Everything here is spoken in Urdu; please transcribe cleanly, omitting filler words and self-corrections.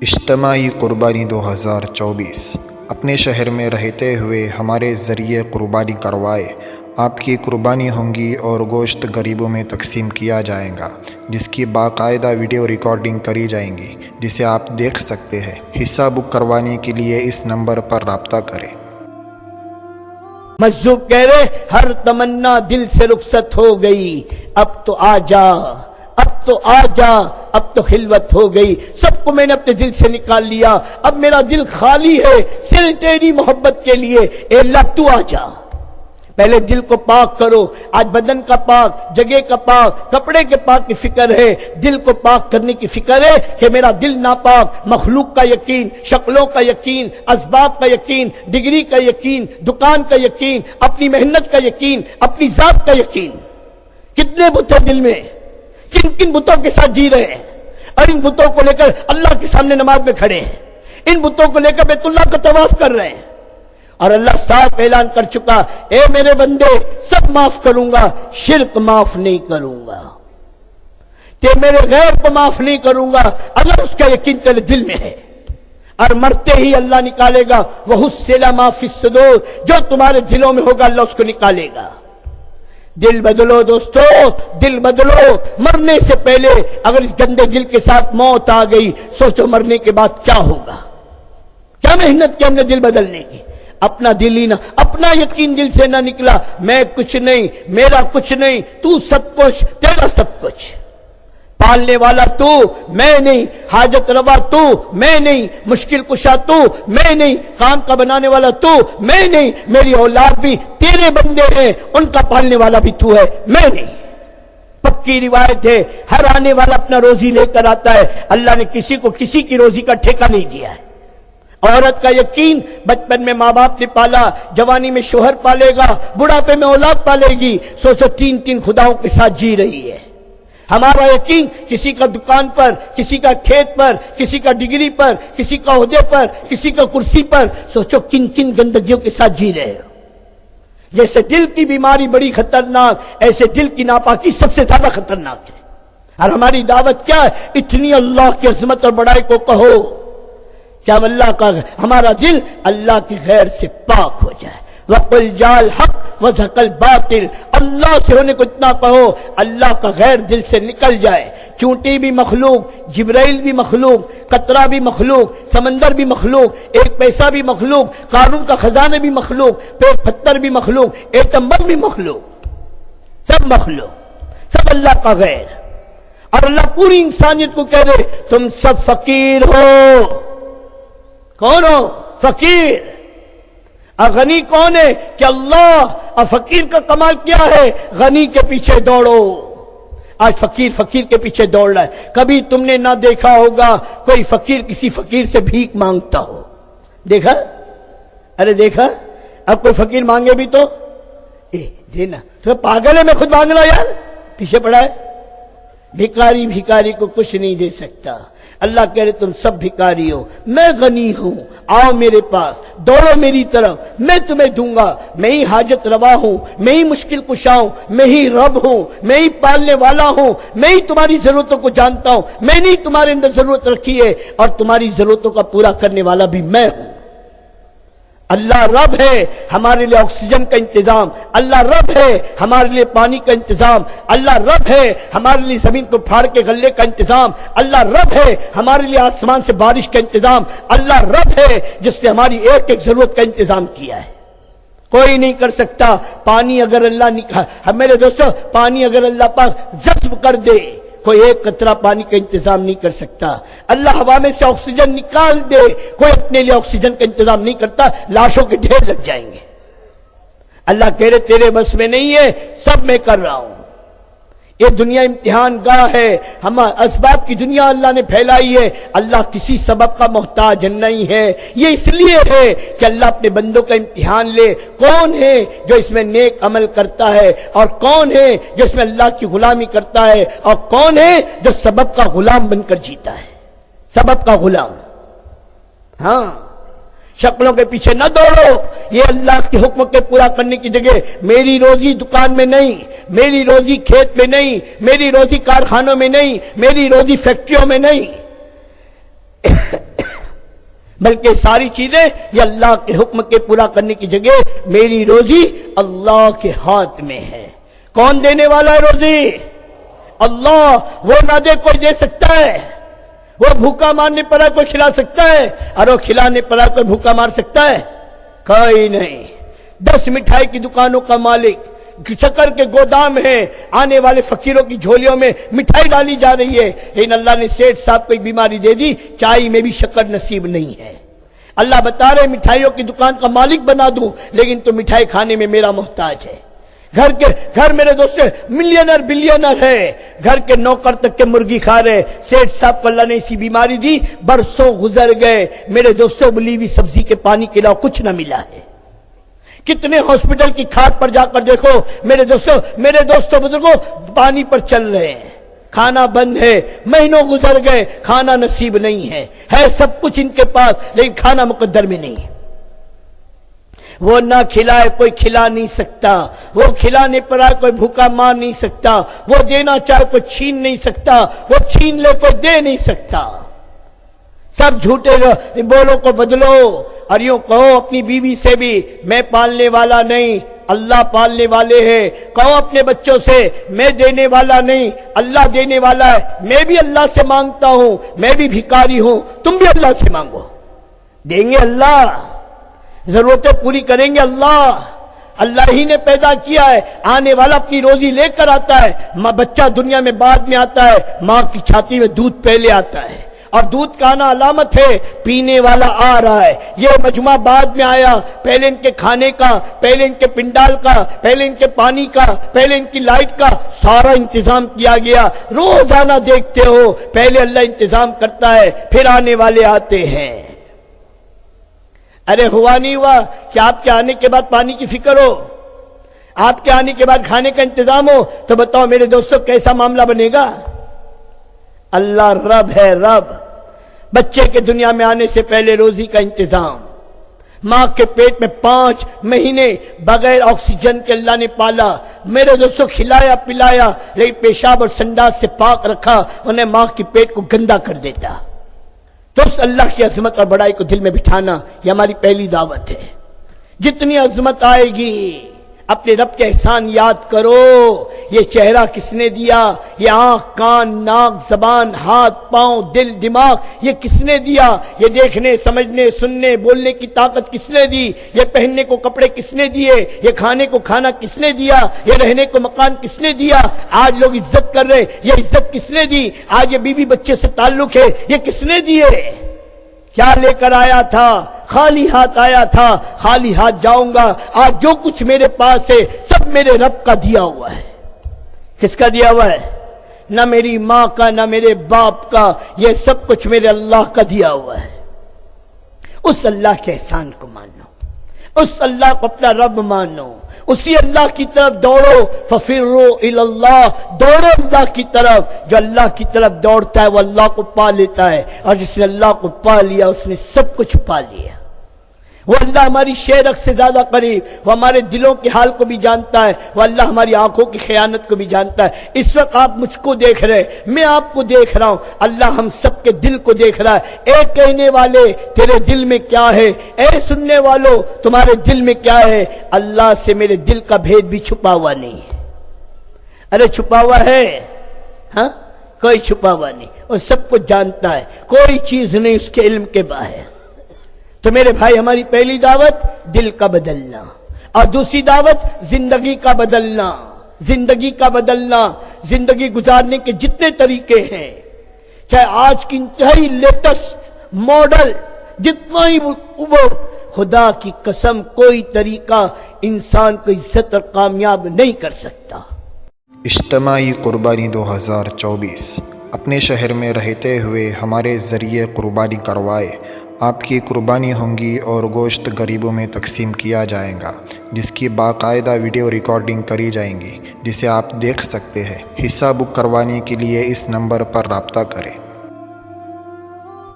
اجتماعی قربانی 2024 اپنے شہر میں رہتے ہوئے ہمارے ذریعے قربانی کروائے۔ آپ کی قربانی ہوں گی اور گوشت غریبوں میں تقسیم کیا جائے گا، جس کی باقاعدہ ویڈیو ریکارڈنگ کری جائیں گی، جسے آپ دیکھ سکتے ہیں۔ حصہ بک کروانے کے لیے اس نمبر پر رابطہ کریں۔ مجذوب کہہ رہے ہر تمنا دل سے رخصت ہو گئی، اب تو آ جا، اب تو آ جا، اب تو خلوت ہو گئی۔ سب کو میں نے اپنے دل سے نکال لیا، اب میرا دل خالی ہے صرف تیری محبت کے لیے۔ اے اللہ تو آ جا۔ پہلے دل کو پاک کرو۔ آج بدن کا پاک، جگہ کا پاک، کپڑے کے پاک کی فکر ہے، دل کو پاک کرنے کی فکر ہے کہ میرا دل ناپاک۔ مخلوق کا یقین، شکلوں کا یقین، اسباب کا یقین، ڈگری کا یقین، دکان کا یقین، اپنی محنت کا یقین، اپنی ذات کا یقین۔ کتنے بت ہیں دل میں، کن کن بتوں کے ساتھ جی رہے ہیں، اور ان بتوں کو لے کر اللہ کے سامنے نماز میں کھڑے ہیں، ان بتوں کو لے کر بیت اللہ کا طواف کر رہے ہیں، اور اللہ صاحب اعلان کر چکا، اے میرے بندے سب معاف کروں گا، شرک معاف نہیں کروں گا، کہ میرے غیر کو معاف نہیں کروں گا اگر اس کا یقین تیرے دل میں ہے۔ اور مرتے ہی اللہ نکالے گا، وَحُصِّلَ مَا فِي الصُّدُورِ، جو تمہارے دلوں میں ہوگا اللہ اس کو نکالے گا۔ دل بدلو دوستو، دل بدلو۔ مرنے سے پہلے اگر اس گندے دل کے ساتھ موت آ گئی، سوچو مرنے کے بعد کیا ہوگا۔ کیا محنت کی ہم نے دل بدلنے کی، اپنا دل ہی نہ، اپنا یقین دل سے نہ نکلا، میں کچھ نہیں، میرا کچھ نہیں، تو سب کچھ، تیرا سب کچھ۔ پالنے والا تو، میں نہیں، حاجت روا تو، میں نہیں، مشکل کشا تو، میں نہیں، کام کا بنانے والا تو، میں نہیں، میری اولاد بھی تیرے بندے ہیں، ان کا پالنے والا بھی تو ہے، میں نہیں۔ پکی روایت ہے، ہر آنے والا اپنا روزی لے کر آتا ہے، اللہ نے کسی کو کسی کی روزی کا ٹھیکہ نہیں دیا ہے۔ عورت کا یقین، بچپن میں ماں باپ نے پالا، جوانی میں شوہر پالے گا، بڑھاپے میں اولاد پالے گی، سوچو تین تین خداؤں کے ساتھ جی رہی ہے۔ ہمارا یقین کسی کا دکان پر، کسی کا کھیت پر، کسی کا ڈگری پر، کسی کا عہدے پر، کسی کا کرسی پر، سوچو کن کن گندگیوں کے ساتھ جی رہے ہو۔ جیسے دل کی بیماری بڑی خطرناک، ایسے دل کی ناپاکی سب سے زیادہ خطرناک ہے۔ اور ہماری دعوت کیا ہے؟ اتنی اللہ کی عظمت اور بڑائی کو کہو کہ ہم اللہ کا، ہمارا دل اللہ کی غیر سے پاک ہو جائے۔ وَقُلْ جَاءَ الْحَقُّ وَزَهَقَ الْبَاطِلُ، اللہ سے ہونے کو اتنا کہو اللہ کا غیر دل سے نکل جائے۔ چونٹی بھی مخلوق، جبرائیل بھی مخلوق، قطرہ بھی مخلوق، سمندر بھی مخلوق، ایک پیسہ بھی مخلوق، قارون کا خزانہ بھی مخلوق، پیٹ پتھر بھی مخلوق، ایٹم بم بھی مخلوق، سب مخلوق، سب اللہ کا غیر۔ اور اللہ پوری انسانیت کو کہہ رہے تم سب فقیر ہو۔ کون ہو؟ فقیر۔ اور غنی کون ہے؟ کہ اللہ۔ اور فقیر کا کمال کیا ہے؟ غنی کے پیچھے دوڑو۔ آج فقیر فقیر کے پیچھے دوڑ رہا ہے۔ کبھی تم نے نہ دیکھا ہوگا کوئی فقیر کسی فقیر سے بھیک مانگتا ہو، دیکھا؟ ارے دیکھا؟ اب کوئی فقیر مانگے بھی تو دینا، تو پاگل ہے میں خود مانگ رہا یار، پیچھے پڑا ہے۔ بھکاری بھکاری کو کچھ نہیں دے سکتا۔ اللہ کہہ رہے تم سب بھکاری ہو، میں غنی ہوں، آؤ میرے پاس، دوڑو میری طرف، میں تمہیں دوں گا۔ میں ہی حاجت روا ہوں، میں ہی مشکل کشا ہوں، میں ہی رب ہوں، میں ہی پالنے والا ہوں، میں ہی تمہاری ضرورتوں کو جانتا ہوں، میں نے تمہارے اندر ضرورت رکھی ہے، اور تمہاری ضرورتوں کا پورا کرنے والا بھی میں ہوں۔ اللہ رب ہے، ہمارے لیے آکسیجن کا انتظام، اللہ رب ہے ہمارے لیے پانی کا انتظام، اللہ رب ہے ہمارے لیے زمین کو پھاڑ کے غلے کا انتظام، اللہ رب ہے ہمارے لیے آسمان سے بارش کا انتظام، اللہ رب ہے جس نے ہماری ایک ایک ضرورت کا انتظام کیا ہے۔ کوئی نہیں کر سکتا۔ پانی اگر اللہ میرے دوستو، پانی اگر اللہ پاک جذب کر دے، کوئی ایک قطرہ پانی کا انتظام نہیں کر سکتا۔ اللہ ہوا میں سے آکسیجن نکال دے، کوئی اپنے لیے آکسیجن کا انتظام نہیں کرتا، لاشوں کے ڈھیر لگ جائیں گے۔ اللہ کہہ رہے تیرے بس میں نہیں ہے، سب میں کر رہا ہوں۔ یہ دنیا امتحان گاہ ہے، ہم اسباب کی دنیا اللہ نے پھیلائی ہے، اللہ کسی سبب کا محتاج نہیں ہے۔ یہ اس لیے ہے کہ اللہ اپنے بندوں کا امتحان لے، کون ہے جو اس میں نیک عمل کرتا ہے، اور کون ہے جو اس میں اللہ کی غلامی کرتا ہے، اور کون ہے جو سبب کا غلام بن کر جیتا ہے۔ سبب کا غلام، ہاں، شکلوں کے پیچھے نہ دوڑو۔ یہ اللہ کے حکم کے پورا کرنے کی جگہ میری روزی دکان میں نہیں، میری روزی کھیت میں نہیں، میری روزی کارخانوں میں نہیں، میری روزی فیکٹریوں میں نہیں۔ بلکہ ساری چیزیں یہ اللہ کے حکم کے پورا کرنے کی جگہ میری روزی اللہ کے ہاتھ میں ہے۔ کون دینے والا ہے روزی؟ اللہ۔ وہ نہ دے کوئی دے سکتا ہے؟ وہ بھوکا مارنے پر کوئی کھلا سکتا ہے؟ اور وہ کھلانے پر کوئی بھوکا مار سکتا ہے؟ کوئی نہیں۔ 10 مٹھائی کی دکانوں کا مالک، شکر کے گودام ہیں، آنے والے فقیروں کی جھولیوں میں مٹھائی ڈالی جا رہی ہے، لیکن اللہ نے سیٹھ صاحب کو ایک بیماری دے دی، چائے میں بھی شکر نصیب نہیں ہے۔ اللہ بتا رہے مٹھائیوں کی دکان کا مالک بنا دوں، لیکن تو مٹھائی کھانے میں میرا محتاج ہے۔ گھر میرے دوست ملینر بلینر ہے، گھر کے نوکر تک کے مرغی کھا رہے، سیٹھ صاحب کو اللہ نے ایسی بیماری دی، برسوں گزر گئے، میرے دوستوں بلی ہوئی سبزی کے پانی کے علاوہ کچھ نہ ملا ہے۔ کتنے ہاسپٹل کی کھاٹ پر جا کر دیکھو میرے دوستوں بزرگوں، پانی پر چل رہے ہیں، کھانا بند ہے، مہینوں گزر گئے، کھانا نصیب نہیں ہے سب کچھ ان کے پاس، لیکن کھانا مقدر میں نہیں۔ وہ نہ کھلائے کوئی کھلا نہیں سکتا، وہ کھلانے پر آئے کوئی بھوکا مار نہیں سکتا، وہ دینا چاہے کوئی چھین نہیں سکتا، وہ چھین لے کوئی دے نہیں سکتا۔ سب جھوٹے بولوں کو بدلو اور یوں کہو اپنی بیوی سے بھی میں پالنے والا نہیں، اللہ پالنے والے ہیں۔ کہو اپنے بچوں سے میں دینے والا نہیں، اللہ دینے والا ہے۔ میں بھی اللہ سے مانگتا ہوں، میں بھی بھکاری ہوں، تم بھی اللہ سے مانگو، دیں گے اللہ، ضرورتیں پوری کریں گے اللہ۔ اللہ ہی نے پیدا کیا ہے، آنے والا اپنی روزی لے کر آتا ہے۔ بچہ دنیا میں بعد میں آتا ہے، ماں کی چھاتی میں دودھ پہلے آتا ہے، اور دودھ کا آنا علامت ہے پینے والا آ رہا ہے۔ یہ مجمع بعد میں آیا، پہلے ان کے کھانے کا، پہلے ان کے پنڈال کا، پہلے ان کے پانی کا، پہلے ان کی لائٹ کا سارا انتظام کیا گیا۔ روزانہ دیکھتے ہو پہلے اللہ انتظام کرتا ہے، پھر آنے والے آتے ہیں۔ ارے ہوا نہیں ہوا کہ آپ کے آنے کے بعد پانی کی فکر ہو، آپ کے آنے کے بعد کھانے کا انتظام ہو، تو بتاؤ میرے دوستوں کیسا معاملہ بنے گا؟ اللہ رب ہے، رب۔ بچے کے دنیا میں آنے سے پہلے روزی کا انتظام، ماں کے پیٹ میں 5 مہینے بغیر آکسیجن کے اللہ نے پالا، میرے دوستوں کھلایا پلایا، لیکن پیشاب اور سنڈاس سے پاک رکھا، انہیں ماں کے پیٹ کو گندا کر دیتا۔ تو اس اللہ کی عظمت اور بڑائی کو دل میں بٹھانا یہ ہماری پہلی دعوت ہے۔ جتنی عظمت آئے گی اپنے رب کے احسان یاد کرو۔ یہ چہرہ کس نے دیا؟ یہ آنکھ، کان، ناک، زبان، ہاتھ، پاؤں، دل، دماغ، یہ کس نے دیا؟ یہ دیکھنے، سمجھنے، سننے، بولنے کی طاقت کس نے دی؟ یہ پہننے کو کپڑے کس نے دیے؟ یہ کھانے کو کھانا کس نے دیا؟ یہ رہنے کو مکان کس نے دیا؟ آج لوگ عزت کر رہے، یہ عزت کس نے دی؟ آج یہ بیوی بچے سے تعلق ہے، یہ کس نے دیے؟ کیا لے کر آیا تھا؟ خالی ہاتھ آیا تھا، خالی ہاتھ جاؤں گا۔ آج جو کچھ میرے پاس ہے سب میرے رب کا دیا ہوا ہے۔ کس کا دیا ہوا ہے؟ نہ میری ماں کا، نہ میرے باپ کا، یہ سب کچھ میرے اللہ کا دیا ہوا ہے۔ اس اللہ کے احسان کو مانو، اس اللہ کو اپنا رب مانو، اسی اللہ کی طرف دوڑو۔ ففروا الی اللہ، دوڑو اللہ کی طرف۔ جو اللہ کی طرف دوڑتا ہے وہ اللہ کو پا لیتا ہے، اور جس نے اللہ کو پا لیا اس نے سب کچھ پا لیا۔ وہ اللہ ہماری شہرت سے زیادہ قریب، وہ ہمارے دلوں کے حال کو بھی جانتا ہے، وہ اللہ ہماری آنکھوں کی خیانت کو بھی جانتا ہے۔ اس وقت آپ مجھ کو دیکھ رہے، میں آپ کو دیکھ رہا ہوں، اللہ ہم سب کے دل کو دیکھ رہا ہے۔ اے کہنے والے تیرے دل میں کیا ہے؟ اے سننے والو تمہارے دل میں کیا ہے؟ اللہ سے میرے دل کا بھید بھی چھپا ہوا نہیں ہے۔ ارے چھپا ہوا ہے؟ ہاں، کوئی چھپا ہوا نہیں، وہ سب کچھ جانتا ہے، کوئی چیز نہیں اس کے علم کے باہر۔ تو میرے بھائی ہماری پہلی دعوت دل کا بدلنا، اور دوسری دعوت زندگی کا بدلنا۔ زندگی کا بدلنا، زندگی گزارنے کے جتنے طریقے ہیں، چاہے آج کی انتہائی لیٹسٹ ماڈل جتنا ہی وہ، خدا کی قسم کوئی طریقہ انسان کو عزت اور کامیاب نہیں کر سکتا۔ اجتماعی قربانی 2024 اپنے شہر میں رہتے ہوئے ہمارے ذریعے قربانی کروائے۔ آپ کی قربانی ہوں گی اور گوشت غریبوں میں تقسیم کیا جائے گا، جس کی باقاعدہ ویڈیو ریکارڈنگ کری جائیں گی، جسے آپ دیکھ سکتے ہیں۔ حصہ بک کروانے کے لیے اس نمبر پر رابطہ کریں۔